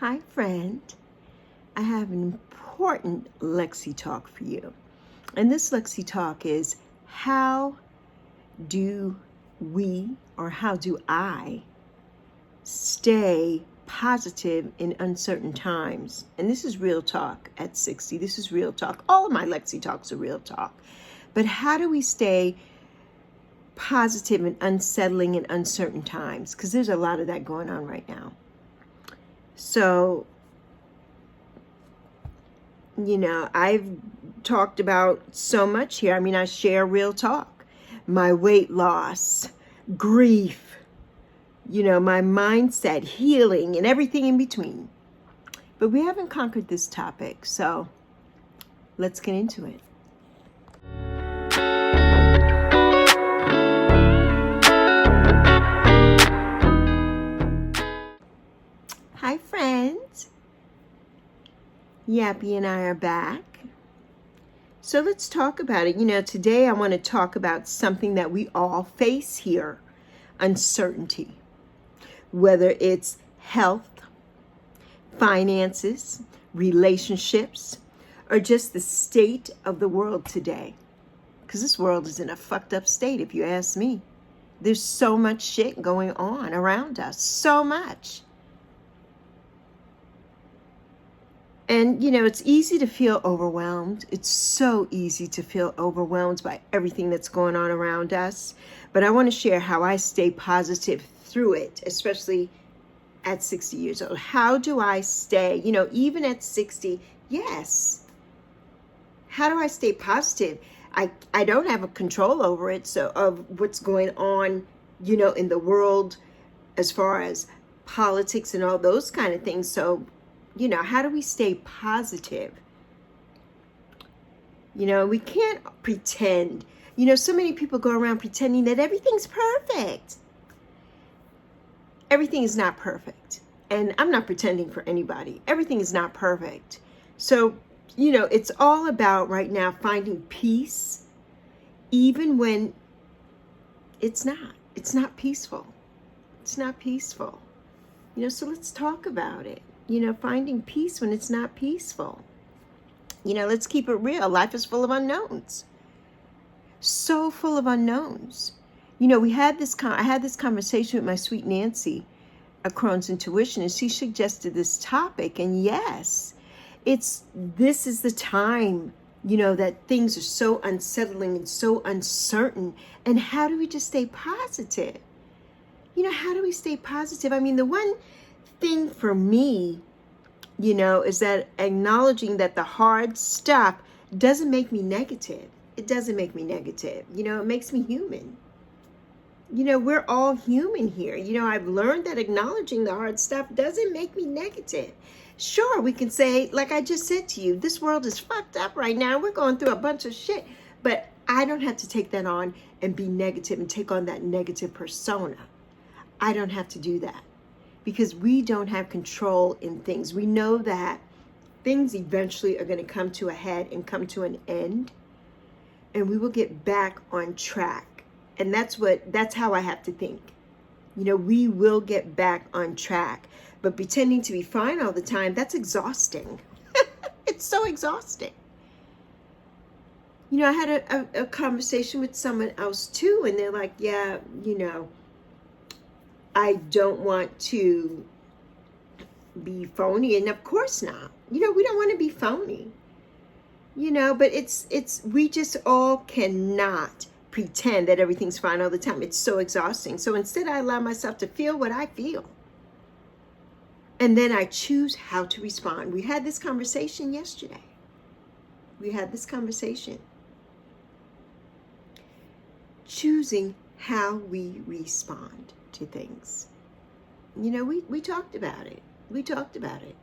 Hi, friend. I have an important Lexi talk for you. And this Lexi talk is how do how do I stay positive in uncertain times? And this is real talk at Sexi. This is real talk. All of my Lexi talks are real talk. But how do we stay positive and unsettling in uncertain times? Because there's a lot of that going on right now. So, I've talked about so much here. I share real talk. My weight loss, grief, my mindset, healing, and everything in between. But we haven't conquered this topic, so let's get into it. Hi, friends. Yappy and I are back. So let's talk about it. Today I want to talk about something that we all face here, uncertainty. Whether it's health, finances, relationships, or just the state of the world today. Because this world is in a fucked up state, if you ask me. There's so much shit going on around us. So much. And, it's easy to feel overwhelmed. It's so easy to feel overwhelmed by everything that's going on around us. But I want to share how I stay positive through it, especially at 60 years old. How do I stay, even at 60, yes. How do I stay positive? I don't have a control over it, so of what's going on, in the world as far as politics and all those kind of things. So, how do we stay positive? We can't pretend. So many people go around pretending that everything's perfect. Everything is not perfect. And I'm not pretending for anybody. Everything is not perfect. So, it's all about right now finding peace, even when it's not peaceful. It's not peaceful. So let's talk about it. Finding peace when it's not peaceful. Let's keep it real. Life is full of unknowns. So full of unknowns. I had this conversation with my sweet Nancy, a Crohn's Intuition, and she suggested this topic. And yes, this is the time, that things are so unsettling and so uncertain. And how do we just stay positive? How do we stay positive? The one thing for me, is that acknowledging that the hard stuff doesn't make me negative. It doesn't make me negative. It makes me human. We're all human here. I've learned that acknowledging the hard stuff doesn't make me negative. Sure, we can say, like I just said to you, this world is fucked up right now. We're going through a bunch of shit. But I don't have to take that on and be negative and take on that negative persona. I don't have to do that. Because we don't have control in things. We know that things eventually are going to come to a head and come to an end. And we will get back on track. And that's how I have to think. We will get back on track. But pretending to be fine all the time, that's exhausting. It's so exhausting. I had a conversation with someone else too. And they're like, yeah, I don't want to be phony, and of course not. We don't want to be phony. But we just all cannot pretend that everything's fine all the time. It's so exhausting. So instead I allow myself to feel what I feel. And then I choose how to respond. We had this conversation yesterday. Choosing how we respond to things. We talked about it.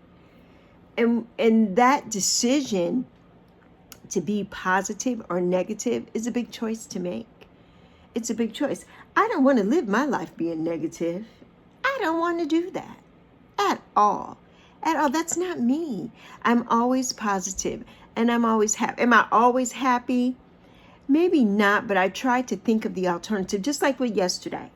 And that decision to be positive or negative is a big choice to make. It's a big choice. I don't want to live my life being negative. I don't want to do that at all. That's not me. I'm always positive and I'm always happy. Am I always happy? Maybe not, but I try to think of the alternative, just like with yesterday.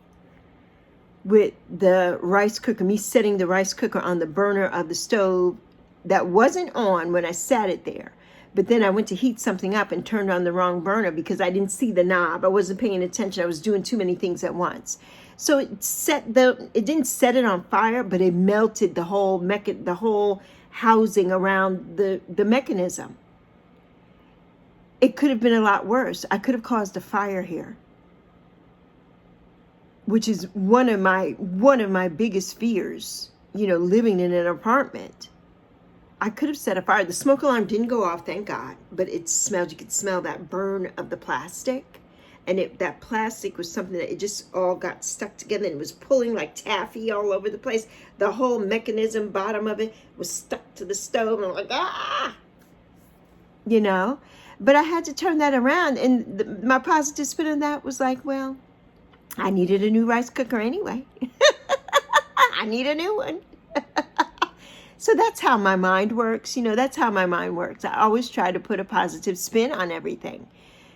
with the rice cooker, me setting the rice cooker on the burner of the stove that wasn't on when I sat it there. But then I went to heat something up and turned on the wrong burner because I didn't see the knob. I wasn't paying attention. I was doing too many things at once. So it didn't set it on fire, but it melted the whole housing around the mechanism. It could have been a lot worse. I could have caused a fire here, which is one of my biggest fears, living in an apartment. I could have set a fire. The smoke alarm didn't go off, thank God, but it smelled. You could smell that burn of the plastic. And that plastic was something that it just all got stuck together and it was pulling like taffy all over the place. The whole mechanism, bottom of it, was stuck to the stove. And I'm like, ah! But I had to turn that around. And my positive spin on that was like, well, I needed a new rice cooker anyway. I need a new one. So that's how my mind works. That's how my mind works. I always try to put a positive spin on everything.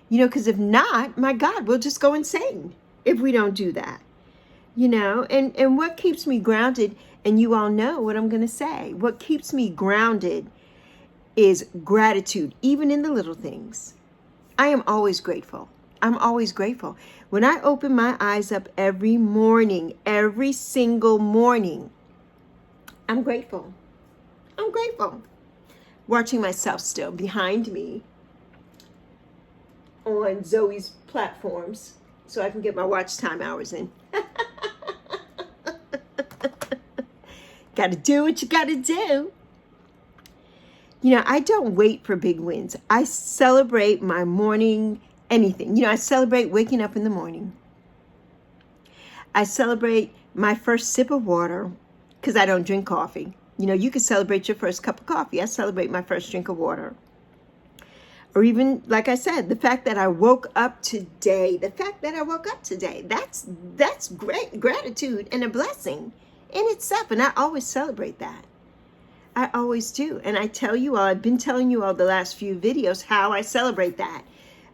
Because if not, my God, we'll just go insane if we don't do that. And what keeps me grounded, and you all know what I'm going to say, what keeps me grounded is gratitude, even in the little things. I am always grateful. I'm always grateful. When I open my eyes up every morning, every single morning, I'm grateful. I'm grateful. Watching myself still behind me on Zoe's platforms so I can get my watch time hours in. Gotta do what you gotta do. I don't wait for big wins. I celebrate my morning, anything. I celebrate waking up in the morning. I celebrate my first sip of water because I don't drink coffee. You can celebrate your first cup of coffee. I celebrate my first drink of water. Or even, like I said, the fact that I woke up today, that's great gratitude and a blessing in itself. And I always celebrate that. I always do. And I tell you all, I've been telling you all the last few videos how I celebrate that.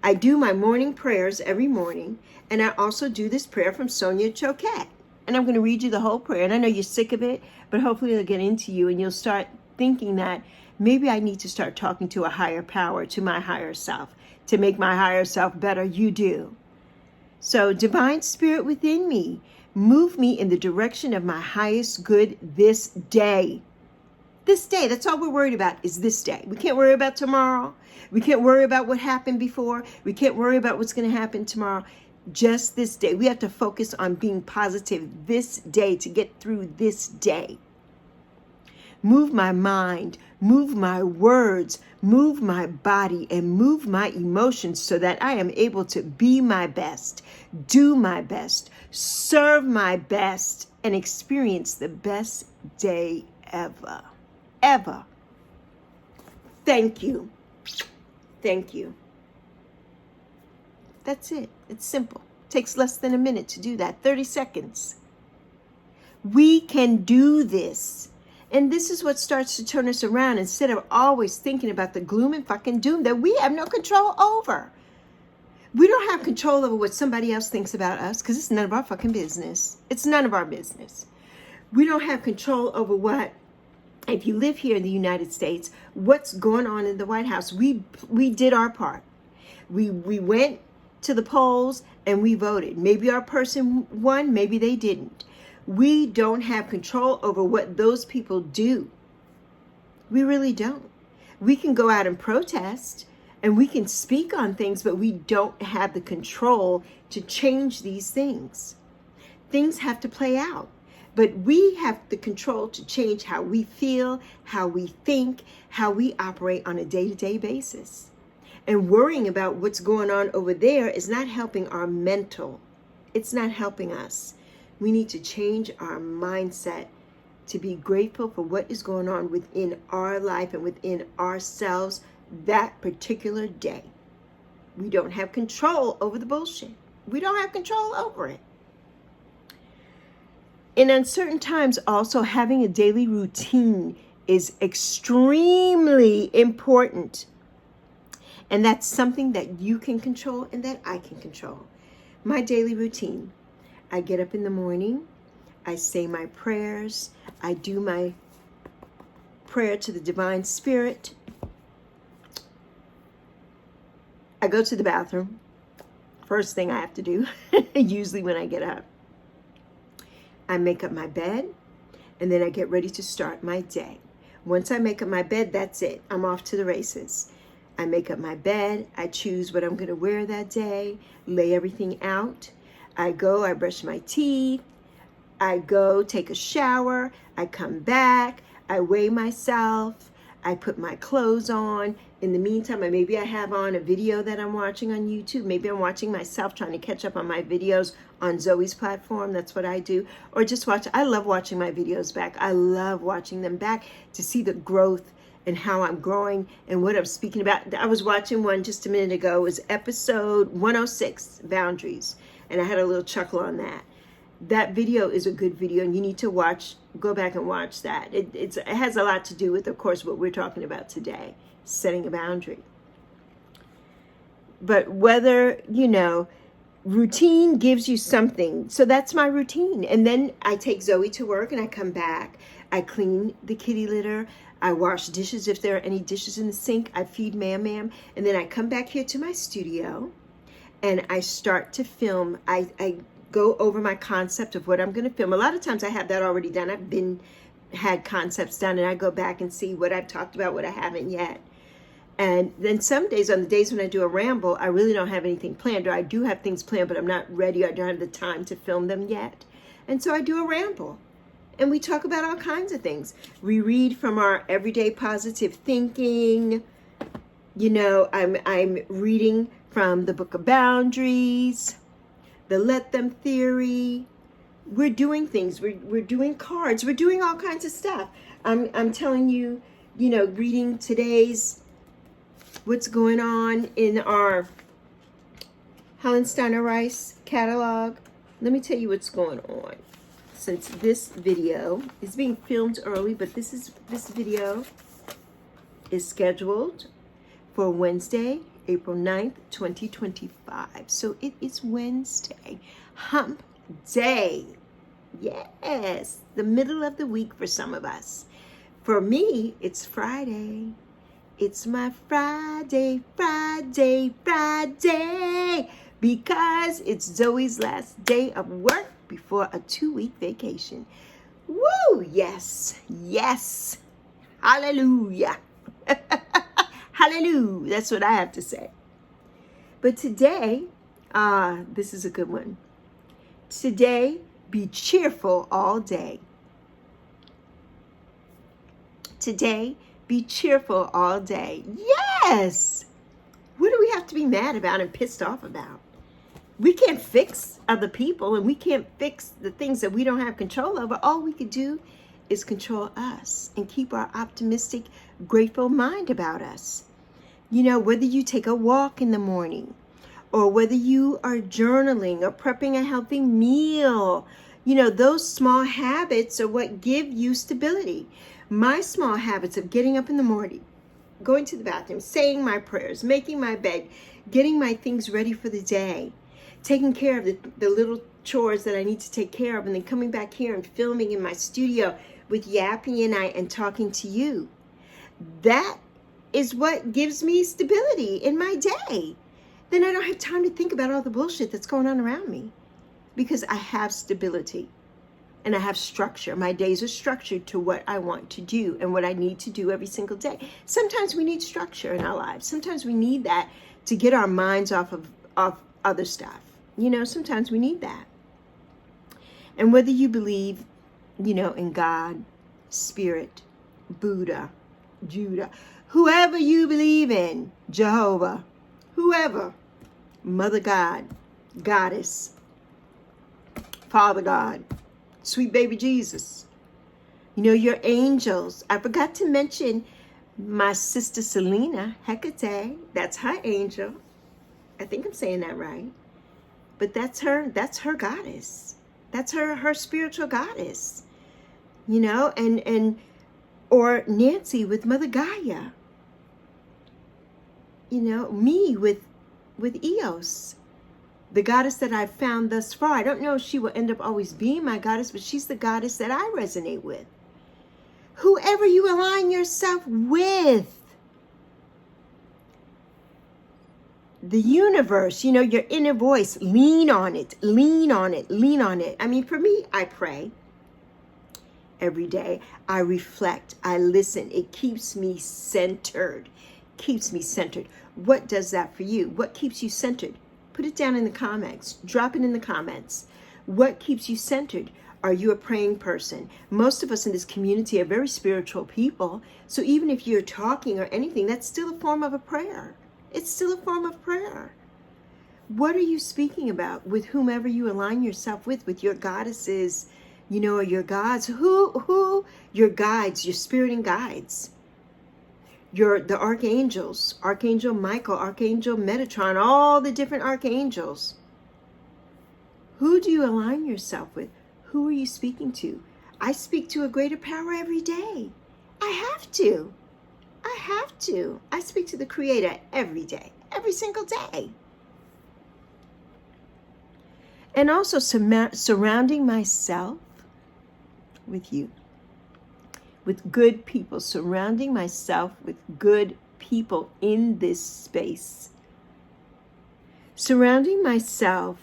I do my morning prayers every morning. And I also do this prayer from Sonia Choquette. And I'm going to read you the whole prayer. And I know you're sick of it, but hopefully it'll get into you and you'll start thinking that maybe I need to start talking to a higher power, to my higher self, to make my higher self better. You do. So, divine spirit within me, move me in the direction of my highest good this day. This day, that's all we're worried about is this day. We can't worry about tomorrow. We can't worry about what happened before. We can't worry about what's going to happen tomorrow. Just this day. We have to focus on being positive this day to get through this day. Move my mind, move my words, move my body, and move my emotions so that I am able to be my best, do my best, serve my best, and experience the best day ever. Ever. Thank you. Thank you. That's it. It's simple. It takes less than a minute to do that. 30 seconds. We can do this. And this is what starts to turn us around instead of always thinking about the gloom and fucking doom that we have no control over. We don't have control over what somebody else thinks about us because it's none of our fucking business. It's none of our business. We don't have control over what, if you live here in the United States, what's going on in the White House. We did our part. We went to the polls and we voted. Maybe our person won, maybe they didn't. We don't have control over what those people do. We really don't. We can go out and protest and we can speak on things, but we don't have the control to change these things. Things have to play out, but we have the control to change how we feel, how we think, how we operate on a day-to-day basis. And worrying about what's going on over there is not helping our mental. It's not helping us. We need to change our mindset to be grateful for what is going on within our life and within ourselves that particular day. We don't have control over the bullshit. We don't have control over it. In uncertain times, also having a daily routine is extremely important. And that's something that you can control and that I can control. My daily routine. I get up in the morning, I say my prayers. I do my prayer to the divine spirit. I go to the bathroom. First thing I have to do, usually when I get up. I make up my bed, and then I get ready to start my day. Once I make up my bed, that's it. I'm off to the races. I make up my bed. I choose what I'm going to wear that day, lay everything out. I go, I brush my teeth. I go take a shower. I come back. I weigh myself. I put my clothes on. In the meantime, maybe I have on a video that I'm watching on YouTube. Maybe I'm watching myself, trying to catch up on my videos on Zoe's platform. That's what I do. Or just watch. I love watching my videos back. I love watching them back to see the growth and how I'm growing and what I'm speaking about. I was watching one just a minute ago. It was episode 106, Boundaries. And I had a little chuckle on that. That video is a good video, and you need to go back and watch that. It has a lot to do with, of course, what we're talking about today, setting a boundary. But whether, routine gives you something. So that's my routine. And then I take Zoe to work and I come back. I clean the kitty litter. I wash dishes if there are any dishes in the sink. I feed Mam. And then I come back here to my studio and I start to film. I go over my concept of what I'm going to film. A lot of times I have that already done. I've had concepts done, and I go back and see what I've talked about, what I haven't yet. And then some days, on the days when I do a ramble, I really don't have anything planned, or I do have things planned, but I'm not ready. I don't have the time to film them yet. And so I do a ramble, and we talk about all kinds of things. We read from our everyday positive thinking. I'm reading from the Book of Boundaries, the Let Them theory. We're doing things. We're doing cards. We're doing all kinds of stuff. I'm telling you, reading today's what's going on in our Helen Steiner Rice catalog. Let me tell you what's going on. Since this video is being filmed early, but this video is scheduled for Wednesday, April 9th, 2025. So it is Wednesday, hump day. Yes, the middle of the week for some of us. For me, it's Friday. It's my Friday, because it's Zoe's last day of work before a 2-week vacation. Woo! Yes. Hallelujah. Hallelujah. That's what I have to say. But today, this is a good one. Today, be cheerful all day. Today, be cheerful all day. Yes! What do we have to be mad about and pissed off about? We can't fix other people, and we can't fix the things that we don't have control over. All we can do is control us and keep our optimistic, grateful mind about us. Whether you take a walk in the morning, or whether you are journaling or prepping a healthy meal, those small habits are what give you stability. My small habits of getting up in the morning, going to the bathroom, saying my prayers, making my bed, getting my things ready for the day, taking care of the little chores that I need to take care of, and then coming back here and filming in my studio with Yappy and I and talking to you. That is what gives me stability in my day. Then I don't have time to think about all the bullshit that's going on around me, because I have stability and I have structure. My days are structured to what I want to do and what I need to do every single day. Sometimes we need structure in our lives. Sometimes we need that to get our minds off other stuff. Sometimes we need that. And whether you believe, in God, Spirit, Buddha, Judah, whoever you believe in, Jehovah, whoever, Mother God, Goddess, Father God, sweet baby Jesus, your angels. I forgot to mention my sister Selena, Hecate. That's her angel. I think I'm saying that right. But that's her goddess. That's her spiritual goddess. Or Nancy with Mother Gaia. Me with Eos. The goddess that I've found thus far, I don't know if she will end up always being my goddess, but she's the goddess that I resonate with. Whoever you align yourself with, the universe, you know, your inner voice, lean on it, lean on it, lean on it. I mean, for me, I pray every day. I reflect, I listen. It keeps me centered, keeps me centered. What does that for you? What keeps you centered? Put it down in the comments. Drop it in the comments. What keeps you centered? Are you a praying person? Most of us in this community are very spiritual people. So even if you're talking or anything, that's still a form of a prayer. It's still a form of prayer. What are you speaking about with whomever you align yourself with your goddesses, you know, or your gods? Who, your guides, your spirit and guides. The archangels, Archangel Michael, Archangel Metatron, all the different archangels. Who do you align yourself with? Who are you speaking to? I speak to a greater power every day. I have to. I have to. I speak to the Creator every day, every single day. And also surrounding myself with you, with good people, surrounding myself with good people in this space. Surrounding myself,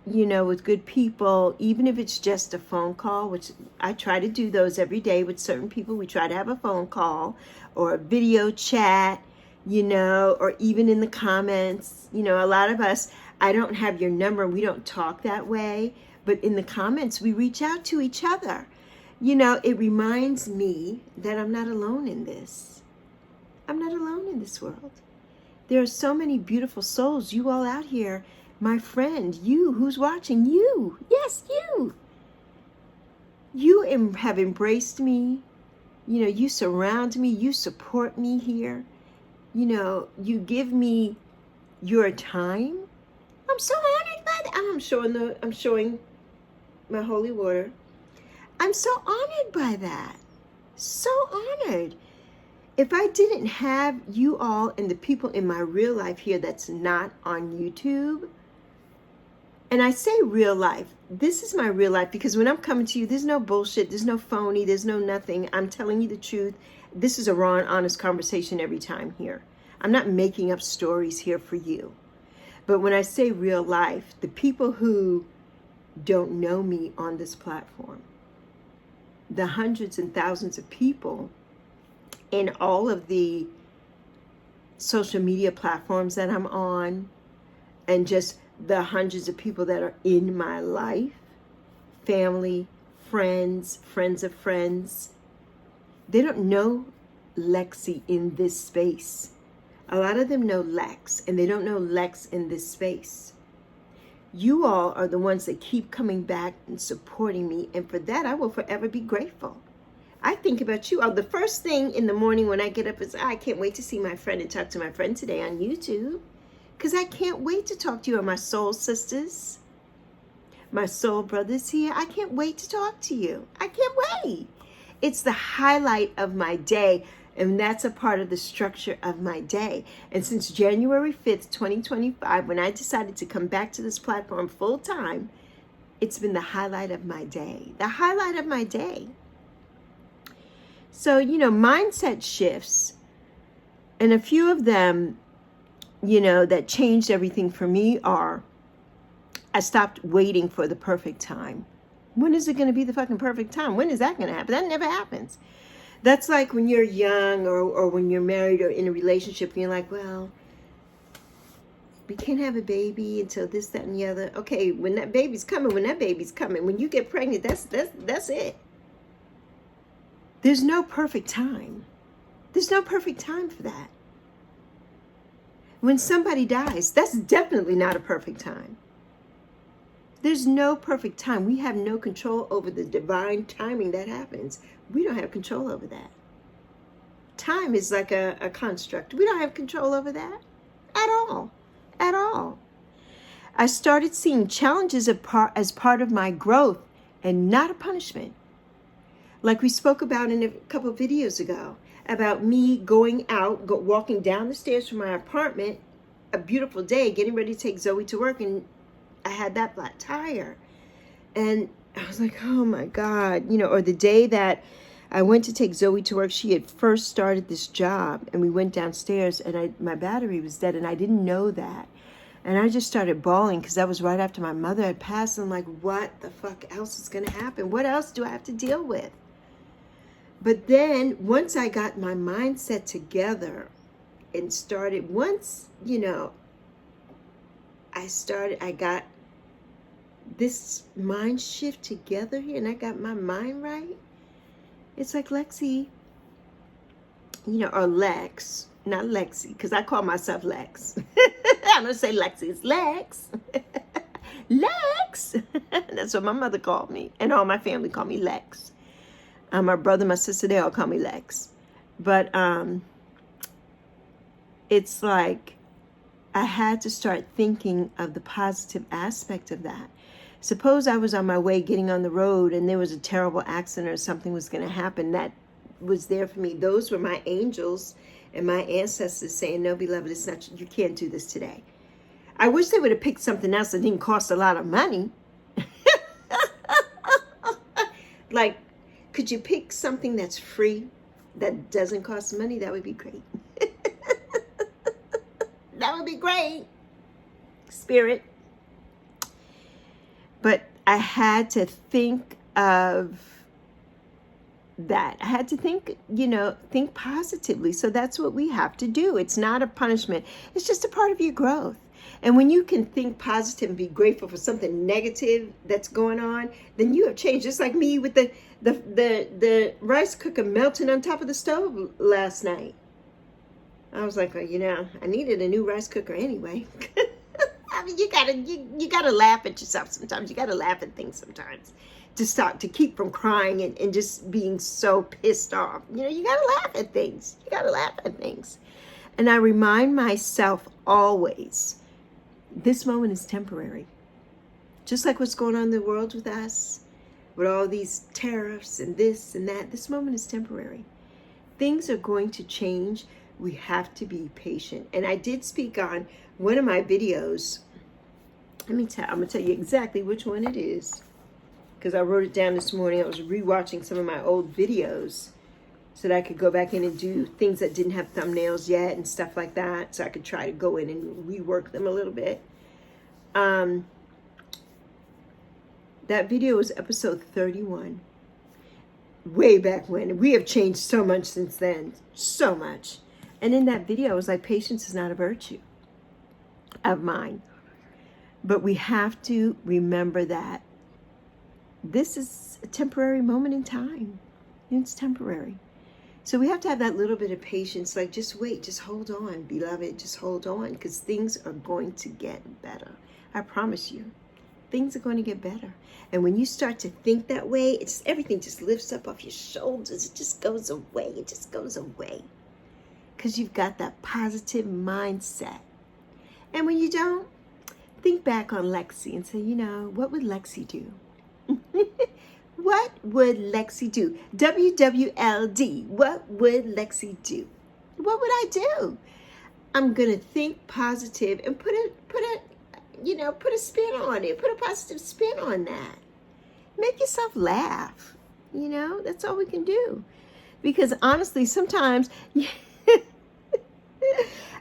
you know, with good people, even if it's just a phone call, which I try to do those every day with certain people. We try to have a phone call or a video chat, you know, or even in the comments. You know, a lot of us, I don't have your number. We don't talk that way. But in the comments, we reach out to each other. You know, it reminds me that I'm not alone in this. I'm not alone in this world. There are so many beautiful souls, you all out here. My friend, you who's watching, you, yes, you. You have embraced me. You know, you surround me, you support me here. You know, you give me your time. I'm so honored by that. I'm showing my holy water. I'm so honored by that. So honored. If I didn't have you all and the people in my real life here that's not on YouTube, and I say real life, this is my real life, because when I'm coming to you, there's no bullshit, there's no phony, there's no nothing. I'm telling you the truth. This is a raw and honest conversation every time here. I'm not making up stories here for you. But when I say real life, the people who don't know me on this platform, the hundreds and thousands of people in all of the social media platforms that I'm on, and just the hundreds of people that are in my life, family, friends, friends of friends, they don't know Lexi in this space. A lot of them know Lex, and they don't know Lex in this space. You all are the ones that keep coming back and supporting me, and for that I will forever be grateful. I think about you all. The first thing in the morning when I get up is, I can't wait to see my friend and talk to my friend today on YouTube. Because I can't wait to talk to you, my soul sisters, my soul brothers here. I can't wait to talk to you. I can't wait. It's the highlight of my day, and that's a part of the structure of my day. And since January 5th, 2025, when I decided to come back to this platform full time, it's been the highlight of my day. The highlight of my day. So, you know, mindset shifts, and a few of them, you know, that changed everything for me are, I stopped waiting for the perfect time. When is it going to be the fucking perfect time? When is that going to happen? That never happens. That's like when you're young or when you're married or in a relationship and you're like, well, we can't have a baby until this, that, and the other. Okay, when that baby's coming, when you get pregnant, that's it. There's no perfect time. There's no perfect time for that. When somebody dies, that's definitely not a perfect time. There's no perfect time. We have no control over the divine timing that happens. We don't have control over that. Time is like a construct. We don't have control over that at all. At all. I started seeing challenges as part of my growth and not a punishment. Like we spoke about in a couple of videos ago, about me going out, walking down the stairs from my apartment, a beautiful day, getting ready to take Zoe to work, and I had that flat tire. And I was like, oh my God, or the day that I went to take Zoe to work, she had first started this job, and we went downstairs, and my battery was dead, and I didn't know that. And I just started bawling because that was right after my mother had passed. And I'm like, what the fuck else is going to happen? What else do I have to deal with? But then once I got my mindset together and started, I got this mind shift together here, and I got my mind right. It's like Lexi, or Lex, not Lexi, because I call myself Lex. I'm going to say Lexi, it's Lex. Lex. That's what my mother called me, and all my family call me Lex. My brother, my sister, they all call me Lex. But it's like I had to start thinking of the positive aspect of that. Suppose I was on my way getting on the road and there was a terrible accident or something was going to happen. That was there for me. Those were my angels and my ancestors saying, no, beloved, it's not, you can't do this today. I wish they would have picked something else that didn't cost a lot of money. Like, could you pick something that's free, that doesn't cost money? That would be great. That would be great. Spirit. But I had to think of that. I had to think, think positively. So that's what we have to do. It's not a punishment. It's just a part of your growth. And when you can think positive and be grateful for something negative that's going on, then you have changed. Just like me with the rice cooker melting on top of the stove last night. I was like, well, I needed a new rice cooker anyway. I mean, you gotta laugh at yourself sometimes. You gotta laugh at things sometimes to keep from crying and just being so pissed off. You gotta laugh at things. You gotta laugh at things. And I remind myself always, this moment is temporary. Just like what's going on in the world with us, with all these tariffs and this and that, this moment is temporary. Things are going to change. We have to be patient. And I did speak on one of my videos. I'm going to tell you exactly which one it is, because I wrote it down this morning. I was rewatching some of my old videos so that I could go back in and do things that didn't have thumbnails yet and stuff like that, so I could try to go in and rework them a little bit. That video was episode 31. Way back when. We have changed so much since then. So much. And in that video, I was like, patience is not a virtue of mine. But we have to remember that this is a temporary moment in time. It's temporary. So we have to have that little bit of patience, like just wait, just hold on, beloved, just hold on, because things are going to get better. I promise you, things are going to get better. And when you start to think that way, everything just lifts up off your shoulders. It just goes away. It just goes away. Because you've got that positive mindset. And when you don't, think back on Lexi and say, what would Lexi do? What would Lexi do? WWLD. What would Lexi do? What would I do? I'm going to think positive and put a spin on it. Put a positive spin on that. Make yourself laugh. That's all we can do. Because honestly, sometimes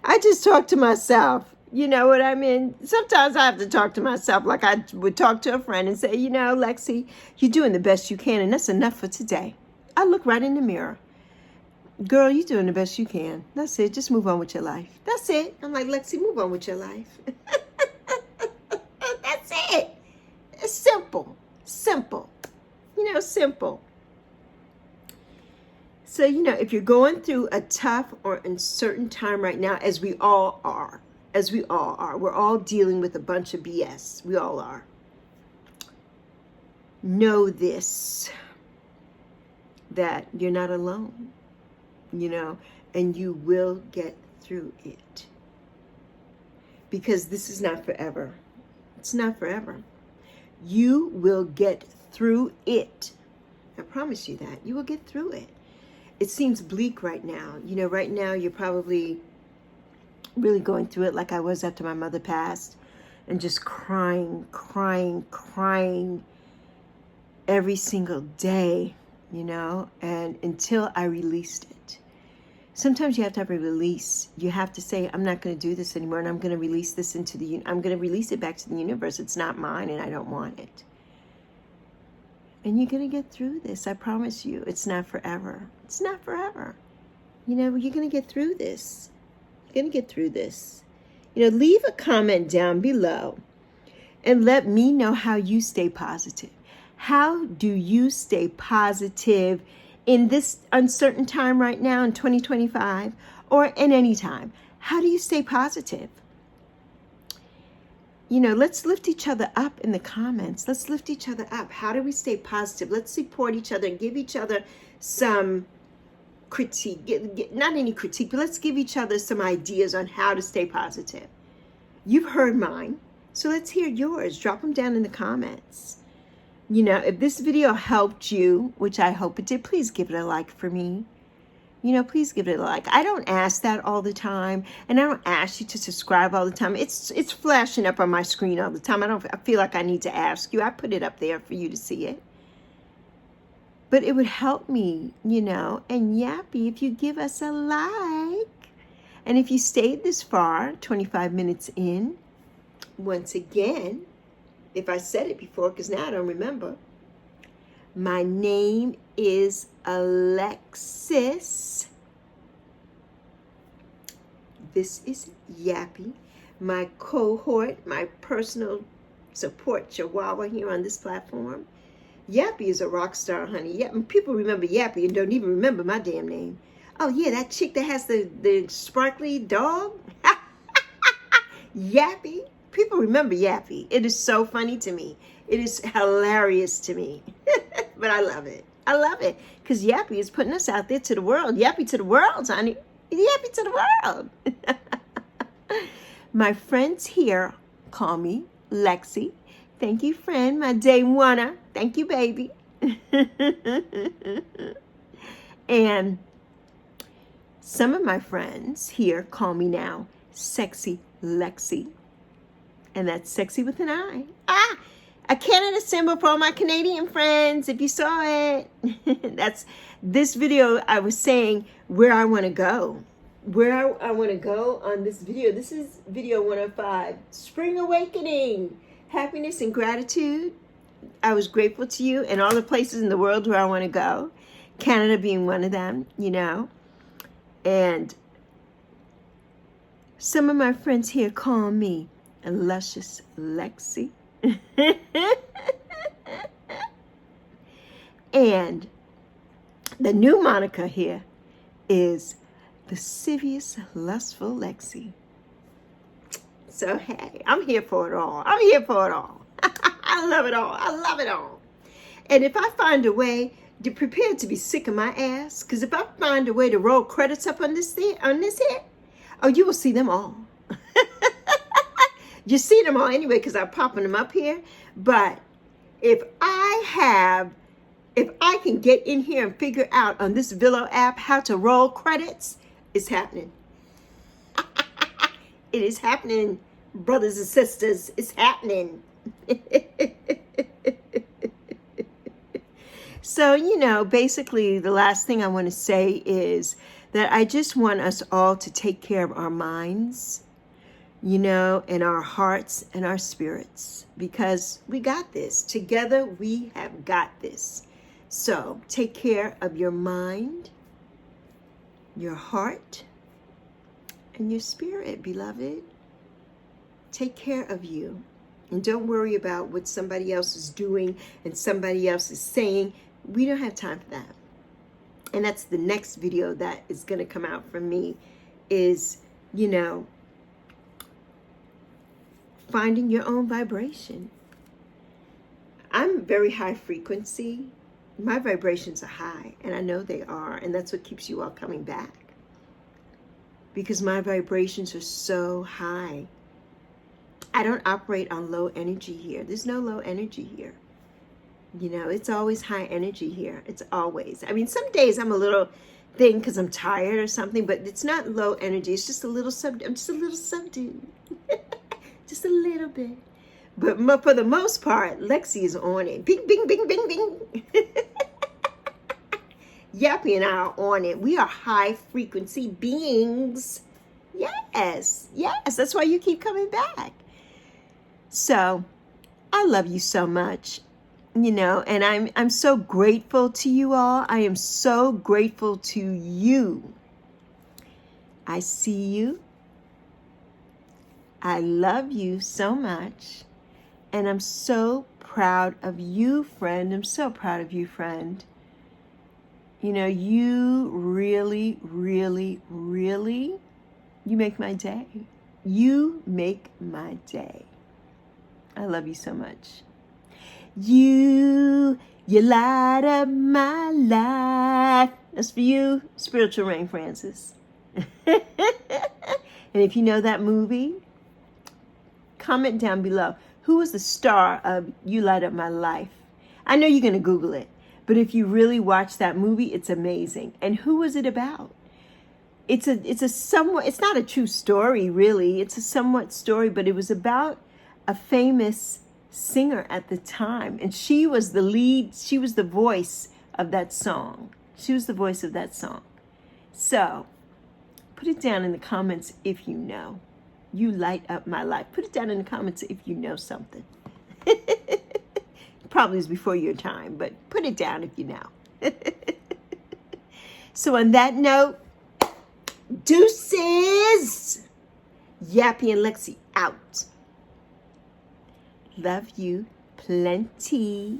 I just talk to myself. You know what I mean? Sometimes I have to talk to myself like I would talk to a friend and say, Lexi, you're doing the best you can, and that's enough for today. I look right in the mirror. Girl, you're doing the best you can. That's it. Just move on with your life. That's it. I'm like, Lexi, move on with your life. That's it. It's simple. Simple. Simple. So, if you're going through a tough or uncertain time right now, as we all are, we're all dealing with a bunch of BS. We all are. Know this, that you're not alone, and you will get through it. Because this is not forever. It's not forever. You will get through it. I promise you that. You will get through it. It seems bleak right now. Right now you're probably really going through it like I was after my mother passed. and just crying every single day, you know, and until I released it. Sometimes you have to have a release. You have to say, I'm not going to do this anymore, and I'm going to release this I'm going to release it back to the universe. It's not mine, and I don't want it. And you're going to get through this. I promise you. It's not forever. It's not forever. You know, you're going to get through this. You're going to get through this. You know, leave a comment down below and let me know how you stay positive. How do you stay positive in this uncertain time right now in 2025 or in any time? How do you stay positive? You know, let's lift each other up in the comments. Let's lift each other up. How do we stay positive? Let's support each other and give each other some critique. Not any critique, but let's give each other some ideas on how to stay positive. You've heard mine, so let's hear yours. Drop them down in the comments. You know, if this video helped you, which I hope it did, please give it a like for me. You know, please give it a like. I don't ask that all the time, and I don't ask you to subscribe all the time. It's flashing up on my screen all the time. I feel like I need to ask you. I put it up there for you to see it. But it would help me, you know, and Yappy, if you give us a like. And if you stayed this far, 25 minutes in, once again, if I said it before, because now I don't remember, my name is Alexis. This is Yappy, my cohort, my personal support chihuahua here on this platform. Yappy is a rock star, honey. People remember Yappy and don't even remember my damn name. Oh, yeah, that chick that has the sparkly dog. Yappy. People remember Yappy. It is so funny to me. It is hilarious to me. But I love it. I love it. Because Yappy is putting us out there to the world. Yappy to the world, honey. Yappy to the world. My friends here call me Lexi. Thank you, friend. My day one. Thank you, baby. And some of my friends here call me now Sexy Lexi. And that's sexy with an I. A Canada symbol for all my Canadian friends, if you saw it. That's this video. I was saying where I want to go. Where I want to go on this video. This is video 105. Spring Awakening. Happiness and gratitude. I was grateful to you and all the places in the world where I want to go. Canada being one of them, you know. And some of my friends here call me Luscious Lexi. And the new moniker here is Lascivious, Lustful Lexi. So, hey, I'm here for it all. I'm here for it all. I love it all. I love it all. And if I find a way to prepare to be sick of my ass, because if I find a way to roll credits up on this here, oh, you will see them all. You see them all anyway because I'm popping them up here. But if I can get in here and figure out on this Villo app how to roll credits, it's happening. It is happening, brothers and sisters. It's happening. So, you know, basically the last thing I want to say is that I just want us all to take care of our minds, you know, and our hearts and our spirits, because we got this. Together we have got this. So take care of your mind, your heart, and your spirit, beloved. Take care of you. And don't worry about what somebody else is doing and somebody else is saying. We don't have time for that. And that's the next video that is going to come out from me is, you know, finding your own vibration. I'm very high frequency. My vibrations are high, and I know they are, and that's what keeps you all coming back. Because my vibrations are so high. I don't operate on low energy here. There's no low energy here. You know, it's always high energy here. It's always. I mean, some days I'm a little thing because I'm tired or something, but it's not low energy. It's just a little I'm just a little subdued. just a little bit. But for the most part, Lexi is on it. Bing, bing, bing, bing, bing. Yappy and I are on it. We are high frequency beings. Yes, yes. That's why you keep coming back. So I love you so much, you know, and I'm so grateful to you all. I am so grateful to you. I see you. I love you so much. And I'm so proud of you, friend. I'm so proud of you, friend. You know, you really, really, really, you make my day. You make my day. I love you so much. You light up my life. That's for you, Spiritual Rain Francis. And if you know that movie, comment down below. Who was the star of You Light Up My Life? I know you're going to Google it, but if you really watch that movie, it's amazing. And who was it about? It's a somewhat, it's not a true story, really. It's a somewhat story, but it was about a famous singer at the time. And she was the lead, she was the voice of that song. She was the voice of that song. So, put it down in the comments if you know. You light up my life. Put it down in the comments if you know something. Probably is before your time, but put it down if you know. So on that note, deuces. Yappy and Lexi out. Love you plenty.